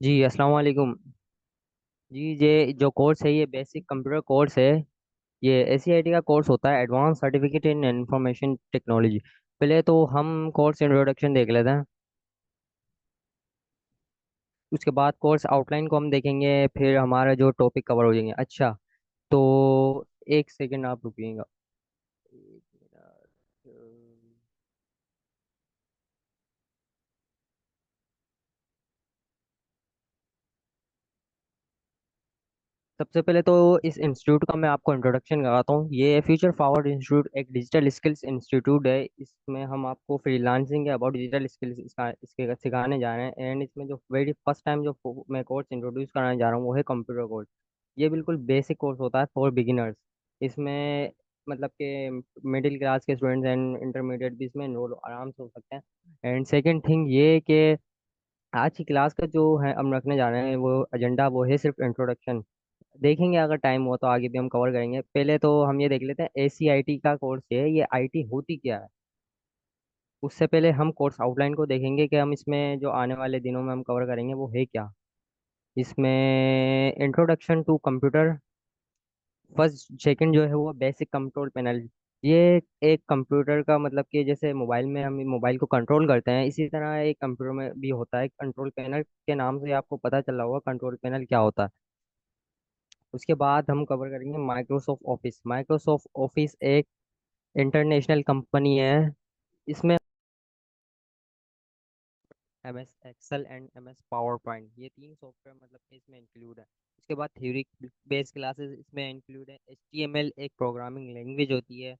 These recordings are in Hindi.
जी अस्सलाम वालेकुम। जी ये जो कोर्स है ये बेसिक कंप्यूटर कोर्स है। ये एसीआईटी का कोर्स होता है, advance certificate in information technology. पहले तो हम कोर्स इंट्रोडक्शन देख लेते हैं। उसके बाद कोर्स आउटलाइन को हम देखेंगे, फिर हमारा जो टॉपिक कवर हो जाएंगे। अच्छा, तो एक सेकंड आप रुकिएगा। एक मिनट। सबसे पहले तो इस इंस्टीट्यूट का मैं आपको इंट्रोडक्शन कराता हूँ। ये फ्यूचर फॉरवर्ड इंस्टीट्यूट एक डिजिटल स्किल्स इंस्टीट्यूट है। इसमें हम आपको फ्रीलांसिंग अबाउट डिजिटल स्किल्स इसके सिखाने जा रहे हैं। एंड इसमें जो वेरी फर्स्ट टाइम जो मैं कोर्स इंट्रोड्यूस कराने जा रहा हूँ वो है कंप्यूटर कोर्स। ये बिल्कुल बेसिक कोर्स होता है फॉर बिगिनर्स। इसमें मतलब कि मिडिल क्लास के स्टूडेंट्स एंड इंटरमीडिएट भी इसमें एनरोल आराम से हो सकते हैं। एंड सेकेंड थिंग ये कि आज की क्लास का जो है हम रखने जा रहे हैं वो एजेंडा वो है सिर्फ इंट्रोडक्शन। देखेंगे अगर टाइम हुआ तो आगे भी हम कवर करेंगे। पहले तो हम ये देख लेते हैं एसीआईटी का कोर्स है, ये आईटी होती क्या है। उससे पहले हम कोर्स आउटलाइन को देखेंगे कि हम इसमें जो आने वाले दिनों में हम कवर करेंगे वो है क्या। इसमें introduction to computer first second जो है वो बेसिक कंट्रोल पैनल। ये एक कंप्यूटर का मतलब कि जैसे मोबाइल में हम मोबाइल को कंट्रोल करते हैं, इसी तरह एक कंप्यूटर में भी होता है कंट्रोल पैनल। के नाम से आपको पता चला होगा कंट्रोल पैनल क्या होता है। उसके बाद हम कवर करेंगे माइक्रोसॉफ्ट ऑफिस। माइक्रोसॉफ्ट ऑफिस एक इंटरनेशनल कंपनी है। इसमें M S Excel and M S PowerPoint ये तीन सॉफ्टवेयर मतलब कि इसमें इंक्लूड है। उसके बाद थ्योरी बेस्ड क्लासेस इसमें इंक्लूड है। एच टी एम एल एक प्रोग्रामिंग लैंग्वेज होती है।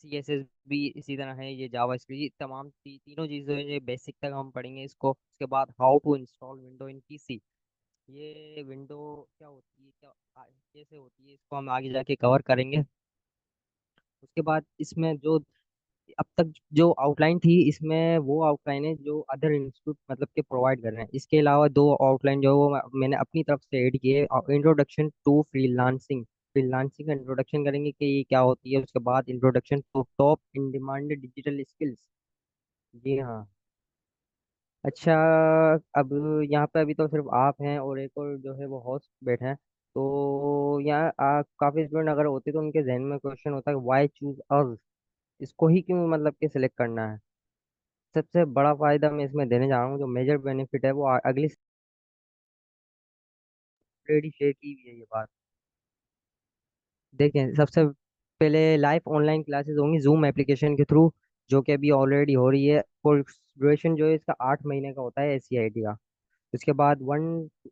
सी एस एस भी इसी तरह है। ये जावा स्क्रिप्ट, ये तमाम तीनों चीज़ें ये बेसिक तक हम पढ़ेंगे इसको। उसके बाद how to install window in PC. ये विंडो क्या होती है, कैसे होती है, इसको हम आगे जाके कवर करेंगे। उसके बाद इसमें जो अब तक जो आउटलाइन थी इसमें वो आउटलाइन है जो अदर इंस्टीट्यूट मतलब के प्रोवाइड कर रहे हैं। इसके अलावा दो आउटलाइन जो है वो मैंने अपनी तरफ से ऐड किए। इंट्रोडक्शन टू फ्रीलांसिंग, फ्रीलांसिंग का इंट्रोडक्शन करेंगे कि ये क्या होती है। उसके बाद introduction to top in demand digital skills. जी हाँ। अच्छा, अब यहाँ पे अभी तो सिर्फ आप हैं और एक और जो है वो होस्ट बैठे हैं। तो यहाँ काफी स्टूडेंट अगर होते तो उनके जहन में क्वेश्चन होता है वाई चूज अस, इसको ही क्यों मतलब कि सिलेक्ट करना है। सबसे बड़ा फायदा मैं इसमें देने जा रहा हूँ, जो मेजर बेनिफिट है वो अगली ऑलरेडी शेयर की हुई है ये बात। देखें, सबसे पहले लाइव ऑनलाइन क्लासेस होंगी जूम एप्लीकेशन के थ्रू, जो कि अभी ऑलरेडी हो रही है। और ड्यूरेशन जो है इसका 8 महीने का होता है एसीआईटी का। उसके बाद one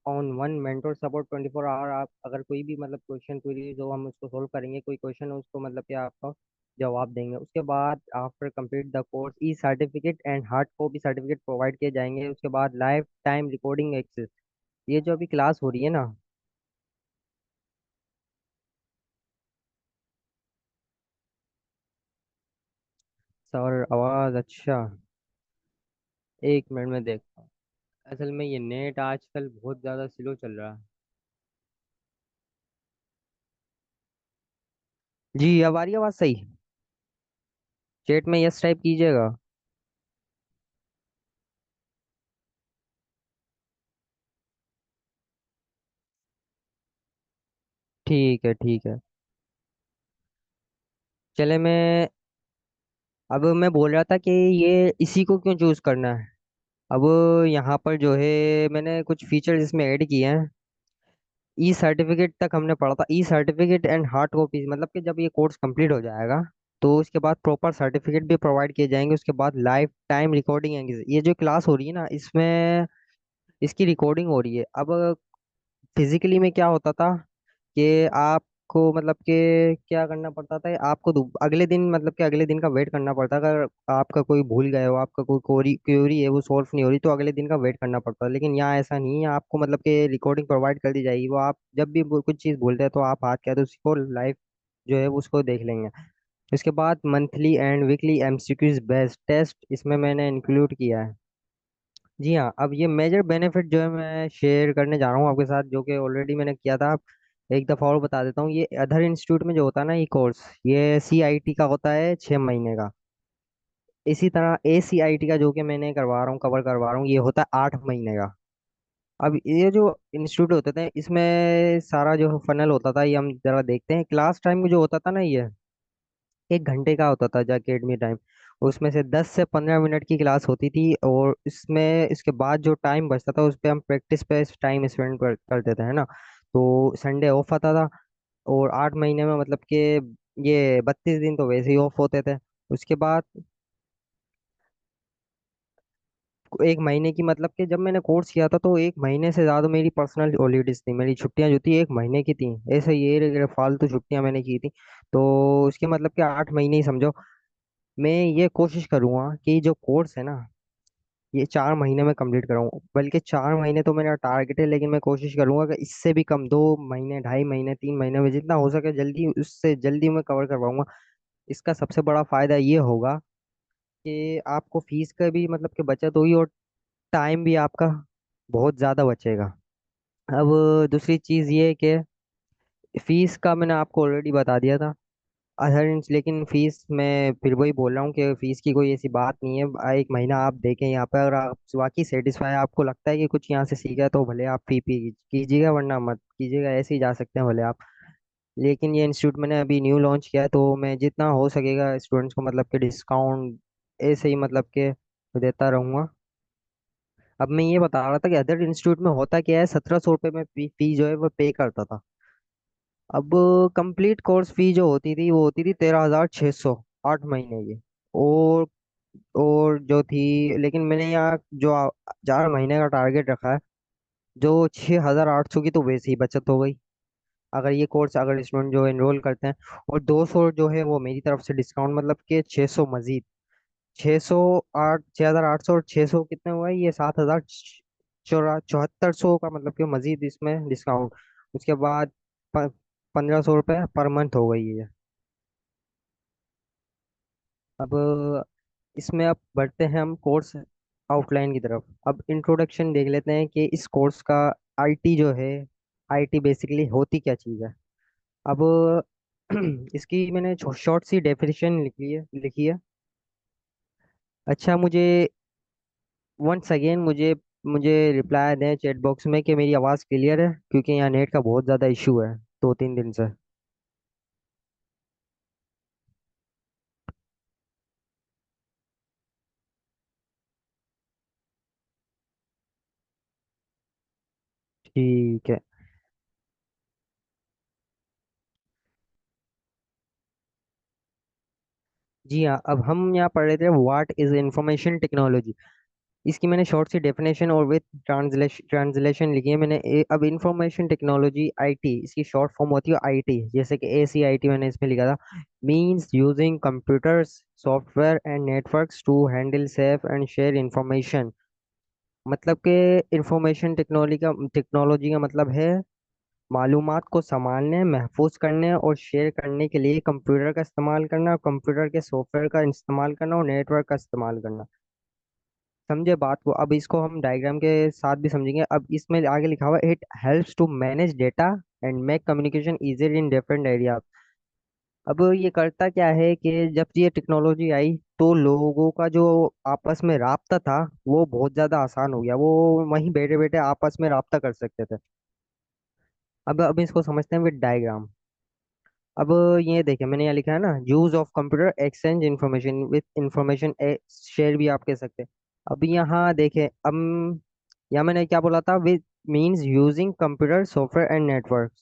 on one mentor support 24 hour. आप अगर कोई भी मतलब क्वेश्चन क्वेरी जो हम उसको सोल्व करेंगे, कोई क्वेश्चन है उसको मतलब कि आपका जवाब देंगे। उसके बाद after complete the course E certificate and hard copy certificate provide किए जाएंगे। उसके बाद लाइफ टाइम रिकॉर्डिंग एक्सेस। ये जो अभी क्लास हो रही है ना सर, आवाज़ अच्छा। एक मिनट में देखता हूँ। असल में ये नेट आजकल बहुत ज़्यादा स्लो चल रहा है। जी अब आ रही है आवाज़ सही। चैट में यस टाइप कीजिएगा। ठीक है ठीक है। चले अब मैं बोल रहा था कि ये इसी को क्यों चूज करना है। अब यहाँ पर जो है मैंने कुछ फीचर्स इसमें ऐड किए हैं। ई सर्टिफिकेट तक हमने पढ़ा था। ई सर्टिफिकेट एंड हार्ड कॉपीज मतलब कि जब ये कोर्स कंप्लीट हो जाएगा तो उसके बाद प्रॉपर सर्टिफिकेट भी प्रोवाइड किए जाएंगे। उसके बाद लाइफ टाइम रिकॉर्डिंग, ये जो क्लास हो रही है ना इसमें इसकी रिकॉर्डिंग हो रही है। अब फिजिकली में क्या होता था कि आपको मतलब कि क्या करना पड़ता था, आपको अगले दिन मतलब कि अगले दिन का वेट करना पड़ता। अगर आपका कोई भूल गए हो, आपका कोई क्वेरी क्वेरी है वो सॉल्व नहीं हो रही, तो अगले दिन का वेट करना पड़ता है। लेकिन यहाँ ऐसा नहीं है, आपको मतलब कि रिकॉर्डिंग प्रोवाइड कर दी जाएगी। वो आप जब भी कुछ चीज़ भूलते हैं तो आप हाथ क्या तो उसको लाइव जो है उसको देख लेंगे। उसके बाद monthly and weekly MCQs based test इसमें मैंने इंक्लूड किया है। जी हाँ, अब ये मेजर बेनिफिट जो है मैं शेयर करने जा रहा हूँ आपके साथ, जो कि ऑलरेडी मैंने किया था। एक दफ़ा और बता देता हूँ। ये अदर इंस्टीट्यूट में जो होता है ना ये कोर्स, ये सीआईटी का होता है 6 महीने का। इसी तरह एसीआईटी का जो कि मैंने करवा रहा हूँ कवर करवा रहा हूँ ये होता है 8 महीने का। अब ये जो इंस्टीट्यूट होते थे इसमें सारा जो फनल होता था, ये हम जरा देखते हैं। क्लास टाइम जो होता था ना, ये 1 घंटे का होता था जो अकेडमी टाइम। उसमें से 10 से 15 मिनट की क्लास होती थी, और इसमें इसके बाद जो टाइम बचता था उस पे हम प्रैक्टिस पे टाइम स्पेंड करते थे, है ना। तो संडे ऑफ आता था, और 8 महीने में मतलब कि ये 32 दिन तो वैसे ही ऑफ होते थे। उसके बाद 1 महीने की, मतलब कि जब मैंने कोर्स किया था तो 1 महीने से ज्यादा मेरी पर्सनल हॉलीडेज थी। मेरी छुट्टियां जो थी 1 महीने की थी। ऐसे ये फालतू छुट्टियां मैंने की थी। तो उसके मतलब कि 8 महीने ही समझो। मैं ये कोशिश करूंगा कि जो कोर्स है ना, ये 4 महीने में कंप्लीट कराऊं। बल्कि 4 महीने तो मेरा टारगेट है, लेकिन मैं कोशिश करूंगा कि इससे भी कम, 2 महीने, 2.5 महीने, 3 महीने में जितना हो सके जल्दी, उससे जल्दी मैं कवर करवाऊंगा। इसका सबसे बड़ा फायदा ये होगा कि आपको फीस का भी मतलब कि बचत होगी, और टाइम भी आपका बहुत ज़्यादा बचेगा। अब दूसरी चीज़ ये है कि फीस का मैंने आपको ऑलरेडी बता दिया था। अदर, लेकिन फीस मैं फिर वही बोल रहा हूँ कि फीस की कोई ऐसी बात नहीं है। 1 महीना आप देखें यहाँ पर, अगर आप वाकई सेटिस्फाई, आपको लगता है कि कुछ यहाँ से सीखा है, तो भले आप फी पी कीजिएगा, वरना मत कीजिएगा। ऐसे ही जा सकते हैं भले आप। लेकिन ये इंस्टीट्यूट मैंने अभी न्यू लॉन्च किया है, तो मैं जितना हो सकेगा स्टूडेंट्स को मतलब कि डिस्काउंट ऐसे ही मतलब के देता रहूँगा। अब मैं ये बता रहा था कि अदर इंस्टीट्यूट में होता क्या है, 1700 रुपये में फी जो है वो पे करता था। अब कंप्लीट कोर्स फी जो होती थी वो होती थी 13,600, 8 महीने की। और और जो थी, लेकिन मैंने यहाँ जो 4 महीने का टारगेट रखा है, जो 6,800 की तो वैसे ही बचत हो गई। अगर ये कोर्स, अगर स्टूडेंट जो एनरोल करते हैं, और 200 जो है वो मेरी तरफ से डिस्काउंट, मतलब कि 600 मजीद। 6,800 और 600 कितने हुआ, ये 7,7400 का, मतलब कि मजीद इसमें डिस्काउंट। उसके बाद 1,500 रुपये पर मंथ हो गई है। अब इसमें अब बढ़ते हैं हम कोर्स आउटलाइन की तरफ। अब इंट्रोडक्शन देख लेते हैं कि इस कोर्स का आईटी जो है, आईटी बेसिकली होती क्या चीज़ है। अब इसकी मैंने शॉर्ट सी डेफिनेशन लिखी है। अच्छा, मुझे वंस अगेन मुझे मुझे रिप्लाई दें चैट बॉक्स में कि मेरी आवाज़ क्लियर है, क्योंकि यहाँ नेट का बहुत ज़्यादा इशू है 2-3 दिन से। ठीक है। जी हाँ, अब हम यहाँ पढ़ रहे थे व्हाट इज इंफॉर्मेशन टेक्नोलॉजी। इसकी मैंने शॉर्ट सी डेफिनेशन और विद ट्रांसलेशन लिखी है मैंने। अब इंफॉर्मेशन टेक्नोलॉजी आईटी, इसकी शॉर्ट फॉर्म होती है आईटी, जैसे कि ACIT मैंने इसमें लिखा था। Means using computers, software and networks to handle safe and share information. मतलब कि इंफॉर्मेशन टेक्नोलॉजी का मतलब है मालूमात को संभालने, महफूज करने और शेयर करने के लिए कंप्यूटर का इस्तेमाल करना, और कंप्यूटर के सॉफ्टवेयर का इस्तेमाल करना, और नेटवर्क का इस्तेमाल करना। समझे बात को। अब इसको हम डायग्राम के साथ भी समझेंगे। अब इसमें आगे लिखा हुआ है, it helps to manage data and make communication easier in different area. अब ये करता क्या है कि जब ये टेक्नोलॉजी आई तो लोगों का जो आपस में राब्ता था वो बहुत ज्यादा आसान हो गया। वो वहीं बैठे बैठे आपस में राब्ता कर सकते थे। अब इसको समझते हैं विद डायग्राम। अब ये देखिए, मैंने यहाँ लिखा है ना, use of computer exchange information with information share भी आप कह सकते हैं। अब यहाँ देखें, अब यहाँ मैंने क्या बोला था, with means using computer, software and network.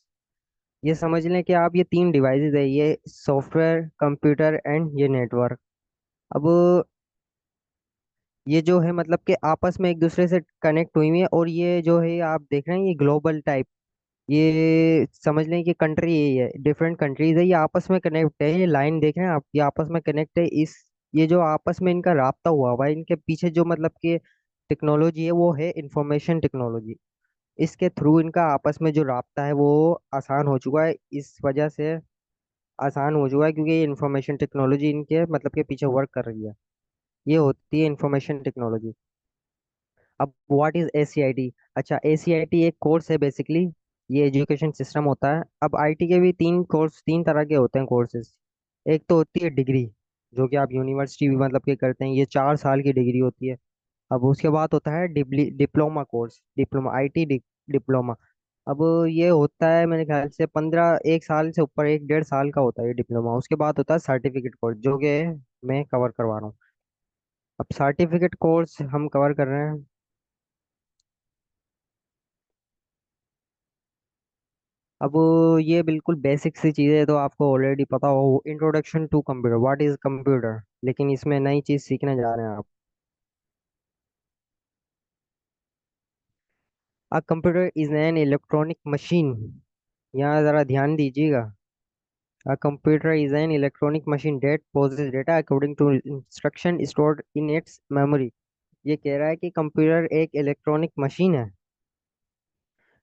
ये समझ लें कि आप ये 3 डिवाइसेस है, ये सॉफ्टवेयर, कंप्यूटर एंड ये नेटवर्क। अब ये जो है मतलब कि आपस में एक दूसरे से कनेक्ट हुई हुई है, और ये जो है आप देख रहे हैं ये ग्लोबल टाइप, ये समझ लें कि कंट्री यही है, डिफरेंट कंट्रीज है, ये आपस में कनेक्ट है। ये लाइन देख रहे हैं आप, ये आपस में कनेक्ट है। इस ये जो आपस में इनका राब्ता हुआ हुआ है, इनके पीछे जो मतलब कि टेक्नोलॉजी है वो है इंफॉर्मेशन टेक्नोलॉजी। इसके थ्रू इनका आपस में जो राब्ता है वो आसान हो चुका है। इस वजह से आसान हो चुका है क्योंकि ये इंफॉर्मेशन टेक्नोलॉजी इनके मतलब के पीछे वर्क कर रही है। ये होती है इंफॉर्मेशन टेक्नोलॉजी। अब व्हाट इज ACIT। अच्छा, ACIT एक कोर्स है बेसिकली, ये एजुकेशन सिस्टम होता है। अब आईटी के भी 3 तरह के होते हैं कोर्सेज। एक तो होती है डिग्री, जो कि आप यूनिवर्सिटी भी मतलब के करते हैं, ये 4 साल की डिग्री होती है। अब उसके बाद होता है diploma course, diploma IT diploma. अब ये होता है मेरे ख्याल से 1 साल से ऊपर, 1 1.5 साल का होता है ये डिप्लोमा। उसके बाद होता है सर्टिफिकेट कोर्स, जो कि मैं कवर करवा रहा हूँ। अब सर्टिफिकेट कोर्स हम कवर कर रहे हैं। अब ये बिल्कुल बेसिक सी चीज़ें तो आपको ऑलरेडी पता हो, introduction to computer, what is computer. लेकिन इसमें नई चीज़ सीखने जा रहे हैं आप। A computer is an electronic machine, यहाँ ज़रा ध्यान दीजिएगा। A computer is an electronic machine that processes data according to instruction stored in its memory। ये कह रहा है कि कंप्यूटर एक इलेक्ट्रॉनिक मशीन है,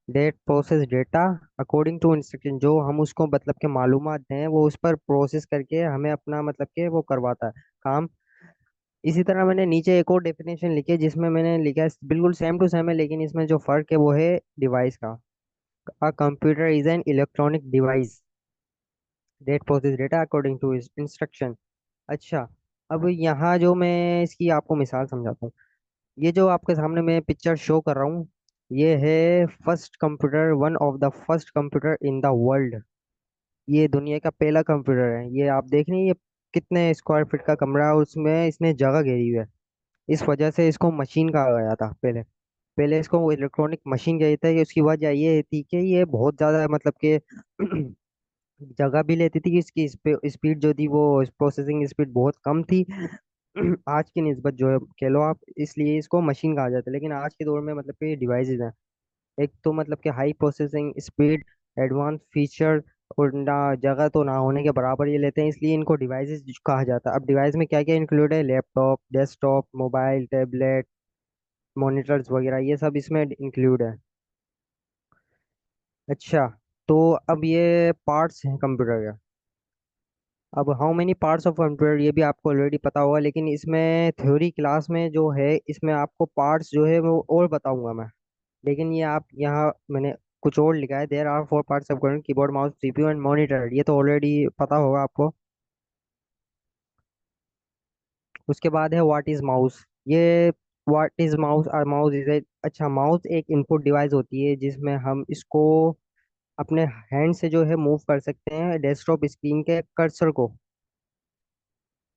that process data according to instruction, जो हम उसको मतलब के मालूमात दें वो उस पर प्रोसेस करके हमें अपना मतलब के वो करवाता है काम। इसी तरह मैंने नीचे एक और डेफिनेशन लिखी है, जिसमें मैंने लिखा है बिल्कुल सेम टू सेम है, लेकिन इसमें जो फर्क है वो है डिवाइस का। A computer is an electronic device that process data according to its instruction। अच्छा, अब यहाँ जो मैं इसकी आपको मिसाल समझाता हूँ। ये जो आपके सामने मैं पिक्चर शो कर रहा हूँ, ये है first computer, one of the first computer in the world. ये दुनिया का पहला कंप्यूटर है। ये आप देख रहे हैं, ये कितने स्क्वायर फीट का कमरा है और उसमें इसने जगह घेरी हुई है। इस वजह से इसको मशीन कहा गया था पहले। पहले इसको इलेक्ट्रॉनिक मशीन कहते हैं कि उसकी वजह ये थी कि ये बहुत ज्यादा मतलब कि जगह भी लेती थी, कि इसकी स्पीड जो थी वो प्रोसेसिंग स्पीड बहुत कम थी आज की निस्बत जो है कह लो आप, इसलिए इसको मशीन कहा जाता है। लेकिन आज के दौर में मतलब कि डिवाइसेस हैं, एक तो मतलब कि high processing speed, advance feature, और ना जगह तो ना होने के बराबर ये लेते हैं, इसलिए इनको डिवाइसेस कहा जाता है। अब डिवाइस में क्या क्या इंक्लूड है, laptop, desktop, mobile, tablet, monitors वगैरह, ये सब इसमें इंक्लूड है। अच्छा, तो अब ये पार्ट्स हैं कंप्यूटर के। अब how many parts of computer, ये भी आपको ऑलरेडी पता होगा, लेकिन इसमें थ्योरी क्लास में जो है इसमें आपको पार्ट्स जो है वो और बताऊंगा मैं। लेकिन ये आप यहाँ मैंने कुछ और लिखा है, there are 4 parts of computer, keyboard, mouse, CPU and monitor. ये तो ऑलरेडी पता होगा आपको। उसके बाद है व्हाट इज माउस। ये व्हाट इज माउस, और माउस इज ए, अच्छा, माउस एक इनपुट डिवाइस होती है जिसमें हम इसको अपने हैंड से जो है मूव कर सकते हैं डेस्कटॉप स्क्रीन के कर्सर को।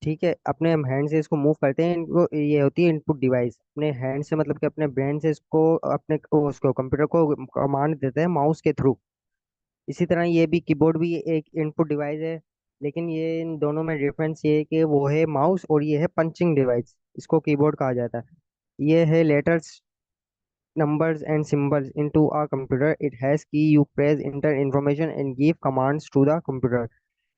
ठीक है, अपने हम हैंड से इसको मूव करते हैं, इनको ये होती है इनपुट डिवाइस। अपने हैंड से मतलब कि अपने ब्रेन से इसको अपने उसको कंप्यूटर को कमांड देते हैं माउस के थ्रू। इसी तरह ये भी कीबोर्ड भी एक इनपुट डिवाइस है, लेकिन ये इन दोनों में डिफरेंस ये है कि वो है माउस और ये है पंचिंग डिवाइस, इसको कीबोर्ड कहा जाता है। ये है letters, numbers and symbols into a computer, it has key, you press enter information and give commands to the computer।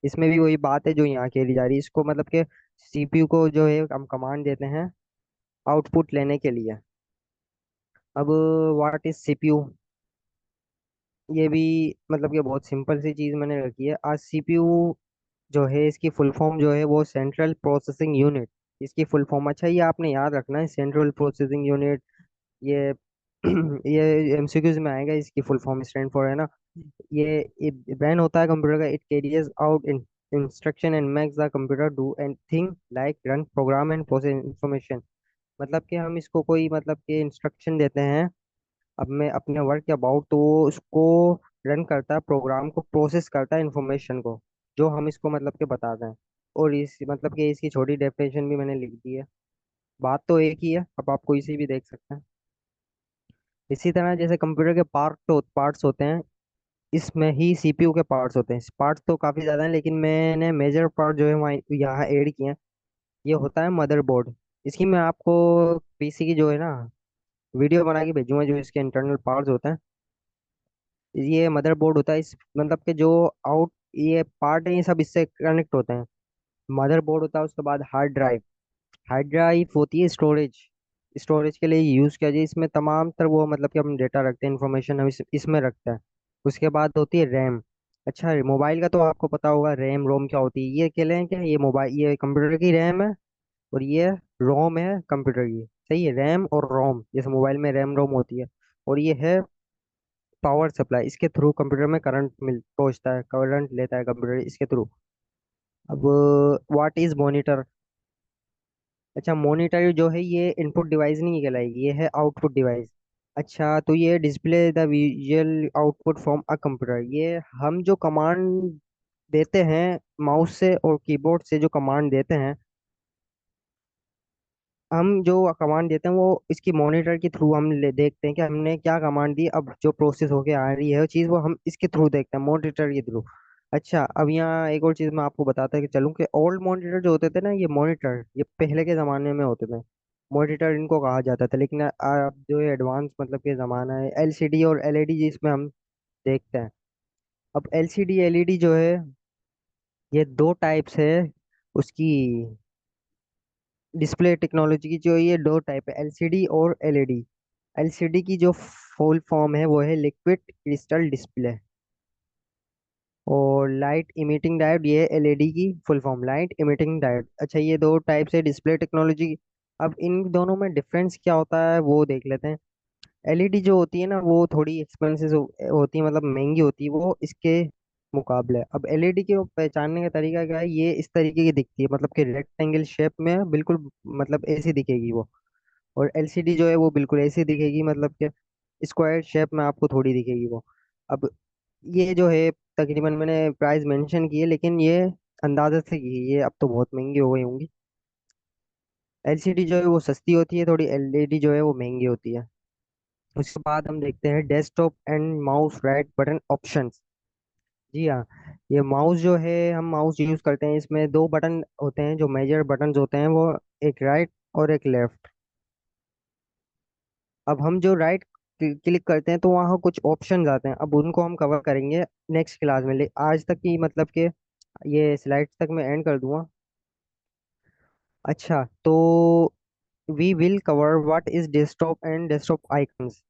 इसमें भी वही बात है जो यहाँ कही जा रही है, इसको मतलब कि सीपीयू को जो है हम कमांड देते हैं आउटपुट लेने के लिए। अब व्हाट इज सीपीयू, ये भी मतलब कि बहुत सिंपल सी चीज मैंने रखी है। आज सीपीयू जो है इसकी फुल फॉर्म जो है वो सेंट्रल प्रोसेसिंग यूनिट, इसकी फुल फॉर्म। अच्छा, ये आपने याद रखना है, सेंट्रल प्रोसेसिंग यूनिट। ये ये एमसीक्यूज में आएगा, इसकी फुल फॉर्म स्टैंड फॉर है ना। ये ब्रेन होता है कंप्यूटर का, it carriers out in instruction and makes the computer do anything like run programme and process information. मतलब कि हम इसको कोई मतलब कि इंस्ट्रक्शन देते हैं अब मैं अपने वर्क के अबाउट, तो वो उसको रन करता है, प्रोग्राम को प्रोसेस करता है इंफॉर्मेशन को, जो हम इसको मतलब कि बताते हैं। और इस मतलब कि इसकी छोटी डेफिनेशन भी मैंने लिख दी है। बात तो एक ही है, अब आप कोई सी भी देख सकते हैं। इसी तरह जैसे कंप्यूटर के पार्ट्स होते हैं, इसमें ही सीपीयू के पार्ट्स होते हैं। पार्ट्स तो काफ़ी ज़्यादा हैं, लेकिन मैंने मेजर पार्ट जो है वहाँ यहाँ ऐड किए हैं। ये होता है मदरबोर्ड। इसकी मैं आपको पीसी की जो है ना वीडियो बना के भेजूंगा, जो इसके इंटरनल पार्ट्स होते हैं। ये मदरबोर्ड होता है, इस मतलब के जो आउट ये पार्ट है ये सब इससे कनेक्ट होते हैं। मदरबोर्ड होता है, उसके बाद हार्ड ड्राइव। हार्ड ड्राइव होती है स्टोरेज, स्टोरेज के लिए यूज किया जाए, इसमें तमाम तर वो मतलब कि हम डेटा रखते हैं, इंफॉर्मेशन हम इसमें रखते हैं। उसके बाद होती है रैम। अच्छा, मोबाइल का तो आपको पता होगा रैम रोम क्या होती है। ये कह लें कि ये मोबाइल, ये कंप्यूटर की रैम है और ये रोम है कंप्यूटर की। सही है, रैम और रोम, जैसे मोबाइल में रैम रोम होती है। और ये है पावर सप्लाई, इसके थ्रू कंप्यूटर में करंट मिल पहुंचता है, करंट लेता है कंप्यूटर इसके थ्रू। अब व्हाट इज मॉनिटर। अच्छा, मॉनिटर जो है ये इनपुट डिवाइस नहीं कहलाएगी, ये है आउटपुट डिवाइस। अच्छा, तो ये display the visual output from a computer, ये हम जो कमांड देते हैं माउस से और कीबोर्ड से जो कमांड देते हैं, हम जो कमांड देते हैं वो इसकी मॉनिटर के थ्रू हम देखते हैं कि हमने क्या कमांड दी, अब जो प्रोसेस होके आ रही है वो चीज़ वो हम इसके थ्रू देखते हैं, मॉनिटर के थ्रू। अच्छा, अब यहाँ एक और चीज़ मैं आपको बताता कि चलूँ कि ओल्ड मॉनिटर जो होते थे ना, ये मॉनिटर ये पहले के ज़माने में होते थे, मॉनिटर इनको कहा जाता था। लेकिन अब जो है एडवांस मतलब के ज़माना है, एलसीडी और एलईडी जिसमें हम देखते हैं। अब एलसीडी एलईडी जो है ये दो टाइप्स है उसकी, डिस्प्ले टेक्नोलॉजी की जो ये दो टाइप है, एलसीडी और एलईडी। एलसीडी की जो फुल फॉर्म है वो है लिक्विड क्रिस्टल डिस्प्ले, और लाइट इमिटिंग डायोड ये एलईडी की full form, light emitting diode. अच्छा, ये दो टाइप से डिस्प्ले टेक्नोलॉजी। अब इन दोनों में डिफरेंस क्या होता है वो देख लेते हैं। एलईडी जो होती है ना वो थोड़ी एक्सपेंसिव होती है, मतलब महंगी होती है वो इसके मुकाबले। अब एलईडी के पहचानने का तरीका क्या है, ये इस तरीके की दिखती है, मतलब कि रेक्टेंगल शेप में बिल्कुल, मतलब ऐसी दिखेगी वो। और एलसीडी जो है वो बिल्कुल ऐसी दिखेगी, मतलब कि स्क्वायर शेप में आपको थोड़ी दिखेगी वो। अब ये जो है तकरीबन मैंने प्राइस मेंशन की है, लेकिन ये अंदाजा से की है, ये अब तो बहुत महंगी हो गई होंगी। एलसीडी जो है वो सस्ती होती है थोड़ी, एलईडी जो है वो महंगी होती है। उसके बाद हम देखते हैं desktop and mouse right button options. जी हाँ, ये माउस जो है हम माउस यूज करते हैं, इसमें दो बटन होते हैं जो मेजर बटन्स होते हैं वो, एक राइट और एक लेफ्ट। अब हम जो राइट क्लिक करते हैं तो वहाँ कुछ ऑप्शंस आते हैं, अब उनको हम कवर करेंगे नेक्स्ट क्लास में। आज तक की मतलब कि ये स्लाइड्स तक मैं एंड कर दूंगा। अच्छा, तो we will cover what is desktop and desktop icons.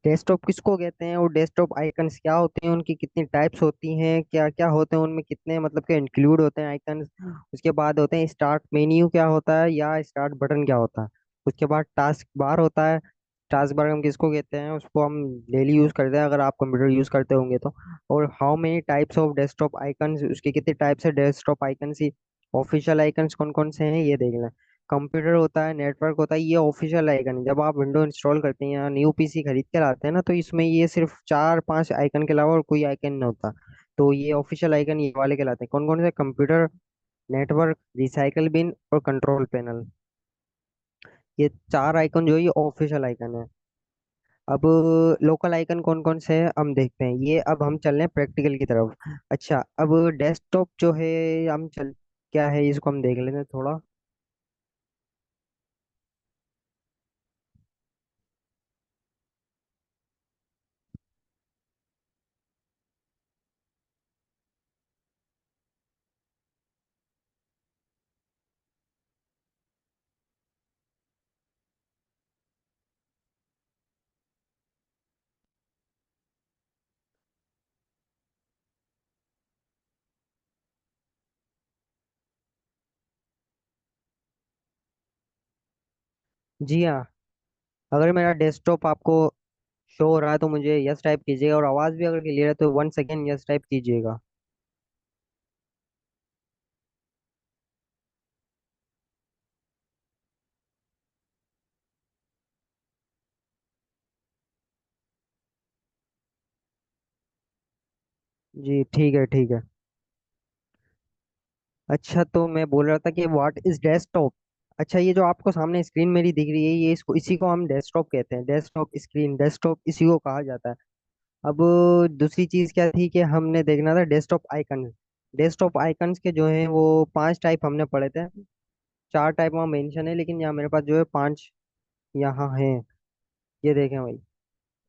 Desktop किसको कहते हैं और डेस्कटॉप आइकन्स क्या होते हैं, उनकी कितनी टाइप्स होती हैं, क्या क्या होते हैं उनमें, कितने मतलब के इंक्लूड होते हैं आइकन्स। उसके बाद होते हैं स्टार्ट मेन्यू क्या होता है या स्टार्ट बटन क्या होता है। उसके बाद टास्क बार होता है, टास्क बार हम किसको कहते हैं, उसको हम डेली यूज करते हैं अगर आप कंप्यूटर यूज करते होंगे तो। और how many types of desktop icons, उसके कितने टाइप्स है डेस्कटॉप आइकन्स ही। ऑफिशियल आइकन्स कौन कौन से हैं ये देख लें। कंप्यूटर होता है, नेटवर्क होता है, ये ऑफिशियल आइकन है। जब आप विंडो इंस्टॉल करते हैं या न्यू पीसी खरीद के लाते हैं ना, तो इसमें ये सिर्फ चार पांच आइकन के अलावा और कोई आइकन नहीं होता। तो ये ऑफिशियल आइकन ये वाले कहलाते हैं। कौन कौन से, कंप्यूटर, नेटवर्क, रिसाइकल बिन और कंट्रोल पैनल। ये चार आइकन जो है ये ऑफिशियल आइकन है। अब लोकल आइकन कौन कौन से हैं हम देखते हैं, ये अब हम चल रहे हैं प्रैक्टिकल की तरफ। अच्छा, अब डेस्कटॉप जो है हम चल, क्या है इसको हम देख लेते हैं थोड़ा। जी हाँ, अगर मेरा डेस्कटॉप आपको शो हो रहा है तो मुझे यस टाइप कीजिएगा, और आवाज़ भी अगर क्लियर है तो 1 सेकेंड यस टाइप कीजिएगा। जी ठीक है ठीक है। अच्छा, तो मैं बोल रहा था कि व्हाट इज डेस्कटॉप। अच्छा, ये जो आपको सामने स्क्रीन मेरी दिख रही है, ये इसको इसी को हम डेस्कटॉप कहते हैं, डेस्कटॉप स्क्रीन, डेस्कटॉप इसी को कहा जाता है। अब दूसरी चीज़ क्या थी कि हमने देखना था डेस्कटॉप आइकन। डेस्कटॉप आइकन्स के जो हैं वो पांच टाइप हमने पढ़े थे। चार टाइप वहाँ मेंशन है, लेकिन यहाँ मेरे पास जो है पांच यहाँ हैं। ये देखें भाई,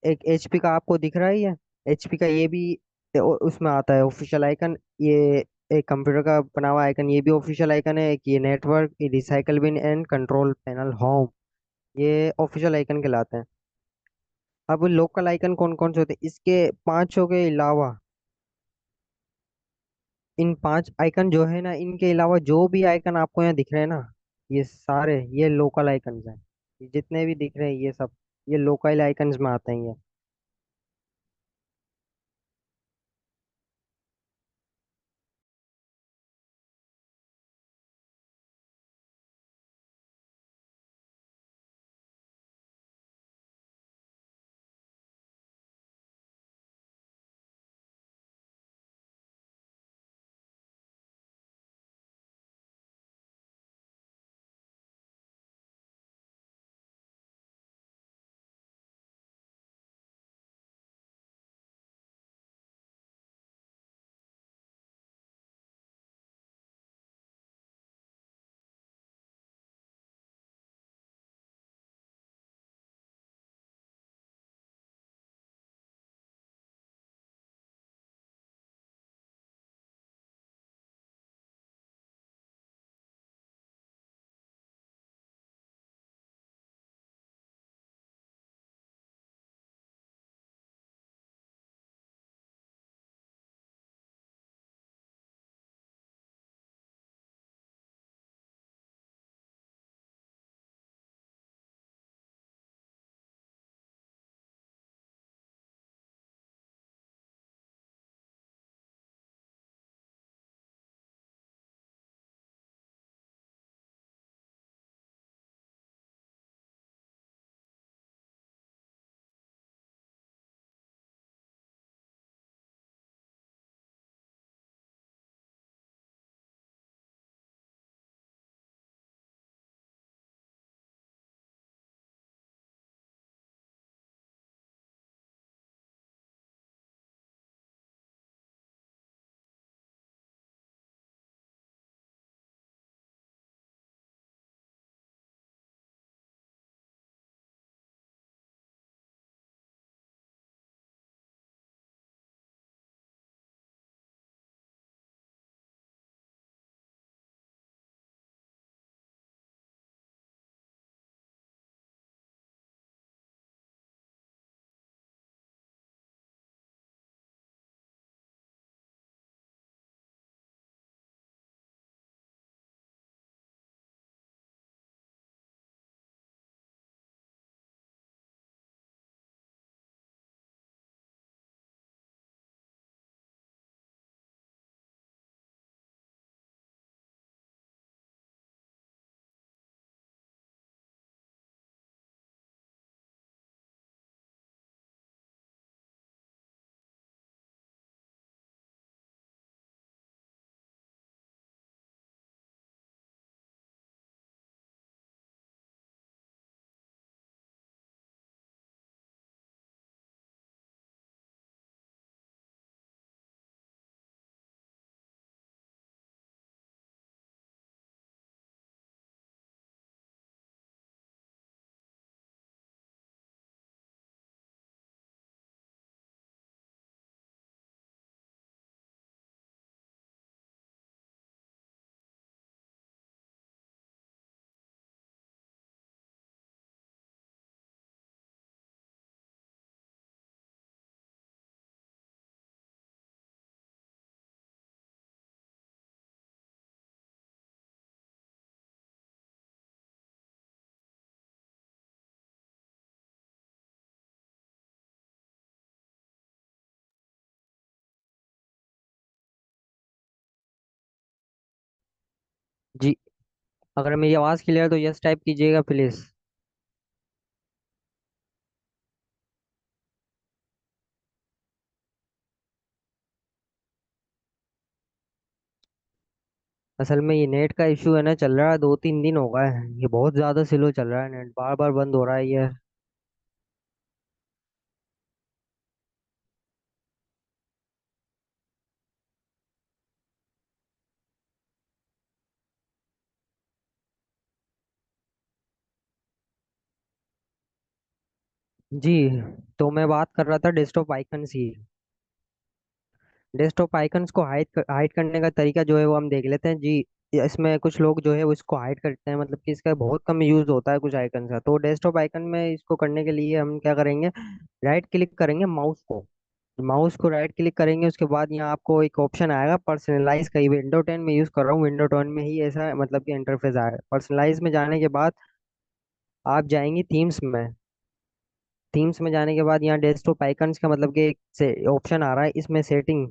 एक एचपी का आपको दिख रहा है ये, एचपी का ये भी उसमें आता है ऑफिशियल आइकन। ये एक कंप्यूटर का बना हुआ आइकन, ये भी ऑफिशियल आइकन है। एक ये नेटवर्क, ये recycle bin and control panel home, ये ऑफिशियल आइकन कहलाते हैं। अब लोकल आइकन कौन कौन से होते हैं, इसके पांचों के अलावा, इन पांच आइकन जो है ना, इनके अलावा जो भी आइकन आपको यहाँ दिख रहे हैं ना, ये सारे ये लोकल आइकन हैं। ये जितने भी दिख रहे हैं ये सब ये लोकल आइकन्स में आते हैं ये। जी। अगर मेरी आवाज़ क्लियर तो यस टाइप कीजिएगा प्लीज़। असल में ये नेट का इशू है ना, चल रहा है 2-3 दिन हो गए हैं, ये बहुत ज़्यादा स्लो चल रहा है, नेट बार बार बंद हो रहा है ये। जी। तो मैं बात कर रहा था डेस्कटॉप आइकन्स की। डेस्कटॉप आइकन्स को हाइड करने का तरीका जो है वो हम देख लेते हैं जी। इसमें कुछ लोग जो है वो इसको हाइड करते हैं, मतलब कि इसका बहुत कम यूज होता है कुछ आइकन का। तो डेस्कटॉप आइकन में इसको करने के लिए हम क्या करेंगे, राइट क्लिक करेंगे माउस को। माउस को राइट क्लिक करेंगे, उसके बाद यहाँ आपको एक ऑप्शन आएगा पर्सनलाइज का। विंडो 10 में यूज कर रहा हूँ, विंडो 10 में ही ऐसा मतलब कि इंटरफेस आएगा। पर्सनलाइज में जाने के बाद आप जाएंगे थीम्स में। थीम्स में जाने के बाद यहाँ डेस्कटॉप आइकन्स का मतलब कि एक से ऑप्शन आ रहा है इसमें, सेटिंग।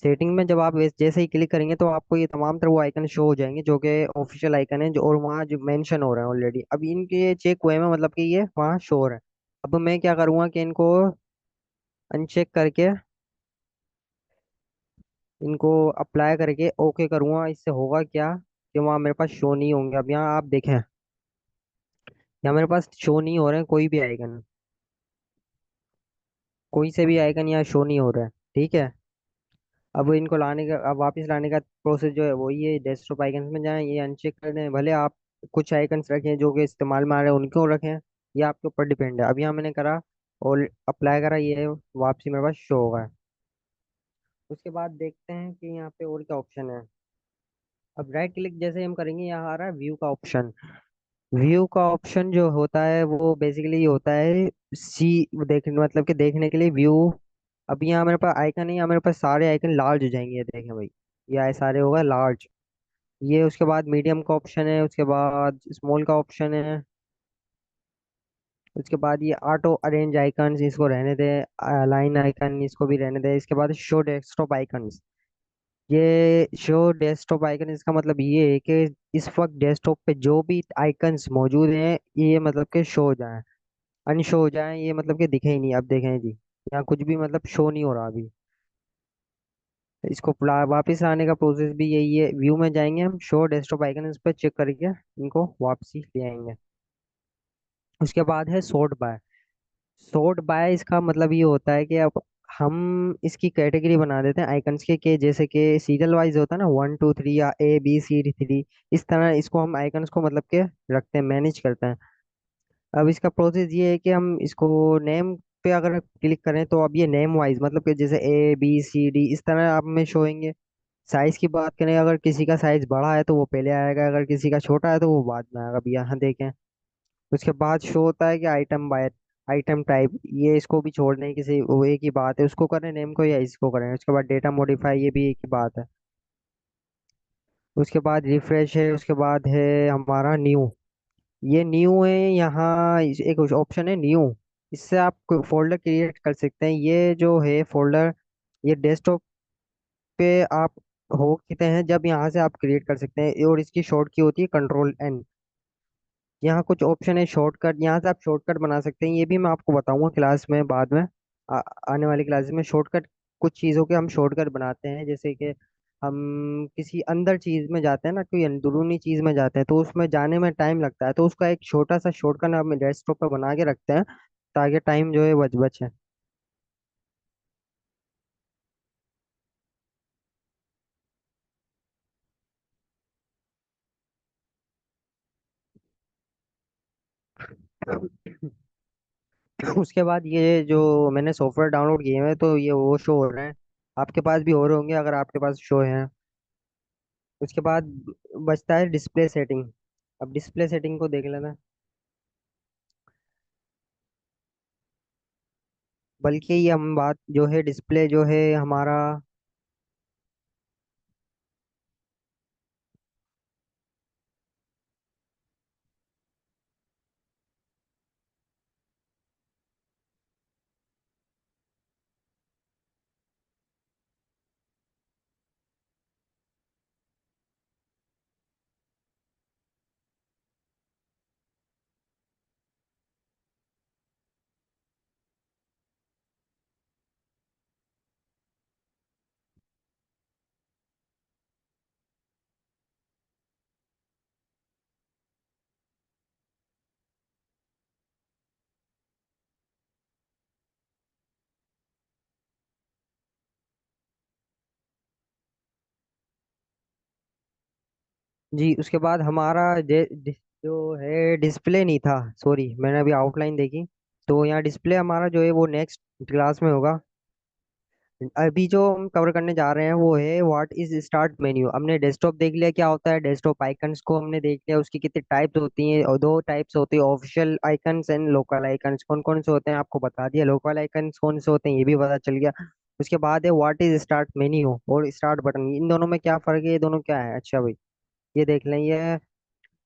सेटिंग में जब आप जैसे ही क्लिक करेंगे तो आपको ये तमाम तरह वो आइकन शो हो जाएंगे जो कि ऑफिशियल आइकन है, जो और वहाँ जो मेंशन हो रहे हैं ऑलरेडी। अब इनके ये चेक हुए हैं, मतलब कि ये वहाँ शो हो रहे हैं। अब मैं क्या करूँगा कि इनको अनचेक करके, इनको अप्लाई करके ओके करूँगा। इससे होगा क्या कि वहाँ मेरे पास शो नहीं होंगे। अब यहाँ आप देखें, यहाँ मेरे पास शो नहीं हो रहे हैं कोई भी आइकन, कोई से भी आइकन यहाँ शो नहीं हो रहा है। ठीक है। अब इनको लाने का, अब वापस लाने का प्रोसेस जो है वो ये डेस्कटॉप आइकन्स में जाएं, ये अनचेक कर दें। भले आप कुछ आइकन्स रखें जो कि इस्तेमाल में आ रहे हैं उनको रखें, ये आपके ऊपर डिपेंड है। अब यहाँ मैंने करा और अप्लाई करा, ये वापसी मेरे पास शो होगा। उसके बाद देखते हैं कि यहाँ पे और क्या ऑप्शन है। अब राइट क्लिक जैसे हम करेंगे, यहाँ आ रहा है व्यू का ऑप्शन। व्यू का ऑप्शन जो होता है वो बेसिकली ये होता है सी, देखने मतलब कि देखने के लिए व्यू। अब यहाँ मेरे पास आइकन है, यहाँ मेरे पास सारे आइकन लार्ज हो जाएंगे, ये देखें भाई, ये आए सारे होगा लार्ज। ये उसके बाद मीडियम का ऑप्शन है, उसके बाद स्मॉल का ऑप्शन है, उसके बाद ये ऑटो अरेंज आइकन्स, इसको रहने दें। अलाइन आइकन इसको भी रहने दें। इसके बाद शो डेस्कटॉप आइकन्स। ये शो डेस्कटॉप आइकन, इसका मतलब ये है कि इस वक्त डेस्कटॉप पे जो भी आइकन्स मौजूद हैं ये मतलब कि शो हो जाएं, अनशो हो जाएं, ये मतलब कि दिखे ही नहीं। अब देखें जी, यहाँ कुछ भी मतलब शो नहीं हो रहा अभी। इसको वापस आने का प्रोसेस भी यही है। व्यू में जाएंगे हम, शो डेस्कटॉप आइकन, इस पर चेक करके इनको वापसी ले आएंगे। उसके बाद है सॉर्ट बाय। सॉर्ट बाय इसका मतलब ये होता है कि अब हम इसकी कैटेगरी बना देते हैं आइकन्स के, जैसे कि सीरियल वाइज होता है ना, 1 2 3 या ABCD 3, इस तरह इसको हम आइकन्स को मतलब के रखते हैं, मैनेज करते हैं। अब इसका प्रोसेस ये है कि हम इसको नेम पे अगर क्लिक करें तो अब ये नेम वाइज मतलब कि जैसे ABCD इस तरह आप में शो होंगे। साइज की बात करें, अगर किसी का साइज बड़ा है तो वो पहले आएगा, अगर किसी का छोटा है तो वो बाद में आएगा। अब यहाँ देखें, उसके बाद शो होता है कि आइटम बाय आइटम टाइप, ये इसको भी छोड़ दें, किसी वो एक ही बात है, उसको करें नेम को या इसको करें। उसके बाद डेटा मॉडिफाई, ये भी एक ही बात है। उसके बाद रिफ्रेश है, उसके बाद है हमारा न्यू। ये न्यू है, यहाँ एक ऑप्शन है न्यू। इससे आप फोल्डर क्रिएट कर सकते हैं। ये जो है फोल्डर, ये डेस्कटॉप पे आप हो कितने हैं जब यहाँ से आप क्रिएट कर सकते हैं, और इसकी शॉर्ट की होती है Ctrl+N। यहाँ कुछ ऑप्शन है शॉर्टकट, यहाँ से आप शॉर्टकट बना सकते हैं, ये भी मैं आपको बताऊंगा क्लास में बाद में। आने वाली क्लास में शॉर्टकट, कुछ चीज़ों के हम शॉर्टकट बनाते हैं। जैसे कि हम किसी अंदर चीज़ में जाते हैं ना, कोई अंदरूनी चीज़ में जाते हैं तो उसमें जाने में टाइम लगता है, तो उसका एक छोटा सा शॉर्टकट हम डेस्कटॉप पर बना के रखते हैं ताकि टाइम जो है बचे। उसके बाद ये जो मैंने सॉफ्टवेयर डाउनलोड किए हैं तो ये वो शो हो रहे हैं, आपके पास भी हो रहे होंगे अगर आपके पास शो है। उसके बाद बचता है डिस्प्ले सेटिंग। अब डिस्प्ले सेटिंग को देख लेना। बल्कि ये हम बात जो है डिस्प्ले जो है हमारा, जी उसके बाद हमारा जो है डिस्प्ले नहीं था, सॉरी मैंने अभी आउटलाइन देखी। तो यहाँ डिस्प्ले हमारा जो है वो नेक्स्ट क्लास में होगा। अभी जो हम कवर करने जा रहे हैं वो है व्हाट इज स्टार्ट मेन्यू। हमने डेस्कटॉप देख लिया क्या होता है, डेस्कटॉप आइकन्स को हमने देख लिया, उसकी कितनी टाइप्स होती हैं, और दो टाइप्स होती है, official icons and local icons. कौन कौन से होते हैं आपको बता दिया, लोकल आइकन्स कौन से होते हैं ये भी पता चल गया। उसके बाद है व्हाट इज स्टार्ट मेन्यू और स्टार्ट बटन, इन दोनों में क्या फर्क है, ये दोनों क्या है। अच्छा भाई ये देख लें,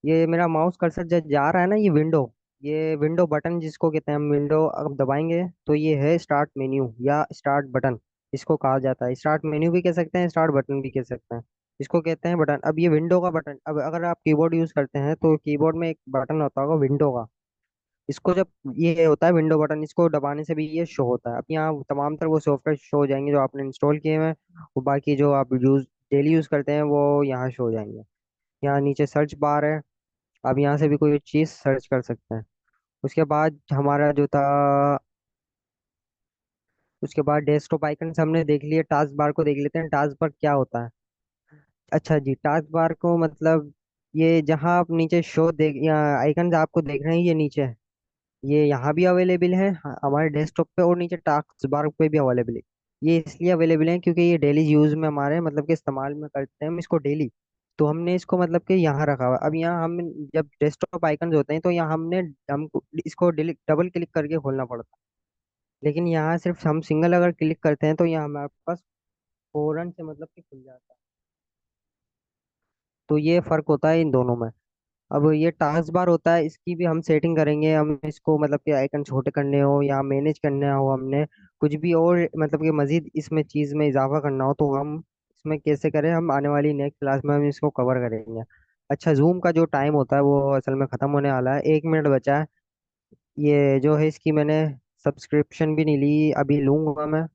ये मेरा माउस कर्सर जब जा रहा है ना, ये विंडो बटन जिसको कहते हैं हम, विंडो अब दबाएंगे तो ये है स्टार्ट मेन्यू या स्टार्ट बटन। इसको कहा जाता है स्टार्ट मेन्यू भी कह सकते हैं, स्टार्ट बटन भी कह सकते हैं। इसको कहते हैं बटन। अब ये विंडो का बटन, अब अगर आप कीबोर्ड यूज करते हैं तो कीबोर्ड में एक बटन होता होगा विंडो का। इसको जब ये होता है विंडो बटन, इसको दबाने से भी ये शो होता है। अब यहाँ तमाम तरह वो सॉफ्टवेयर शो हो जाएंगे जो आपने इंस्टॉल किए हुए हैं, और बाकी जो आप डेली यूज करते हैं वो यहाँ शो हो जाएंगे। यहाँ नीचे सर्च बार है, आप यहाँ से भी कोई चीज़ सर्च कर सकते हैं। उसके बाद हमारा जो था, उसके बाद डेस्कटॉप आइकन हमने देख लिए, टास्क बार को देख लेते हैं, टास्क बार क्या होता है। अच्छा जी, टास्क बार को मतलब ये जहाँ आप नीचे शो देख या आइकन आपको देख रहे हैं ये नीचे, ये यहाँ भी अवेलेबल है हमारे डेस्कटॉप पे, और नीचे टास्क बार पे भी अवेलेबल है। ये इसलिए अवेलेबल है क्योंकि ये डेली यूज में हमारे मतलब कि इस्तेमाल में करते हैं हम इसको डेली। तो हमने इसको मतलब कि यहाँ रखा हुआ है। अब यहाँ हम जब डेस्कटॉप आइकन होते हैं तो यहाँ हमको इसको डबल क्लिक करके खोलना पड़ता है। लेकिन यहाँ सिर्फ हम सिंगल अगर क्लिक करते हैं तो यहाँ हमारे पास फौरन से मतलब कि खुल जाता है। तो ये फर्क होता है इन दोनों में। अब ये टास्क बार होता है, इसकी भी हम सेटिंग करेंगे, हम इसको मतलब कि आइकन छोटे करने हो या मैनेज करने हो, हमने कुछ भी और मतलब कि मजीद इसमें चीज़ में इजाफा करना हो तो हम इसमें कैसे करें, हम आने वाली नेक्स्ट क्लास में हम इसको कवर करेंगे। अच्छा, जूम का जो टाइम होता है वो असल में ख़त्म होने वाला है, 1 मिनट बचा है। ये जो है इसकी मैंने सब्सक्रिप्शन भी नहीं ली, अभी लूंगा मैं।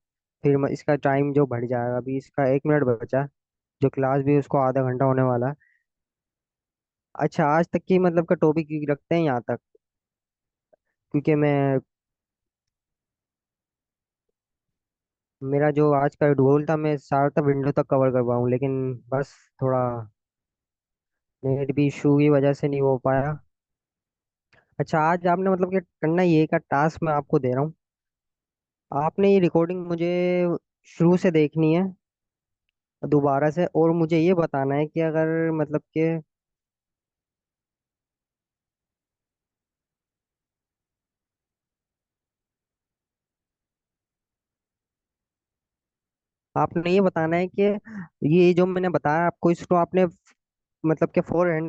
फिर इसका टाइम जो बढ़ जाएगा, अभी इसका 1 मिनट बचा है। जो क्लास भी है उसको आधा घंटा होने वाला है। अच्छा, आज तक की मतलब का टॉपिक रखते हैं यहाँ तक, क्योंकि मैं, मेरा जो आज का गोल था मैं सारा विंडो तक कवर कर पाऊँ, लेकिन बस थोड़ा नेट भी इशू की वजह से नहीं हो पाया। अच्छा, आज आपने मतलब कि करना ये का टास्क मैं आपको दे रहा हूँ, आपने ये रिकॉर्डिंग मुझे शुरू से देखनी है दोबारा से, और मुझे ये बताना है कि अगर मतलब कि आपने ये बताना है कि ये जो मैंने बताया आपको, इसको आपने मतलब कि 400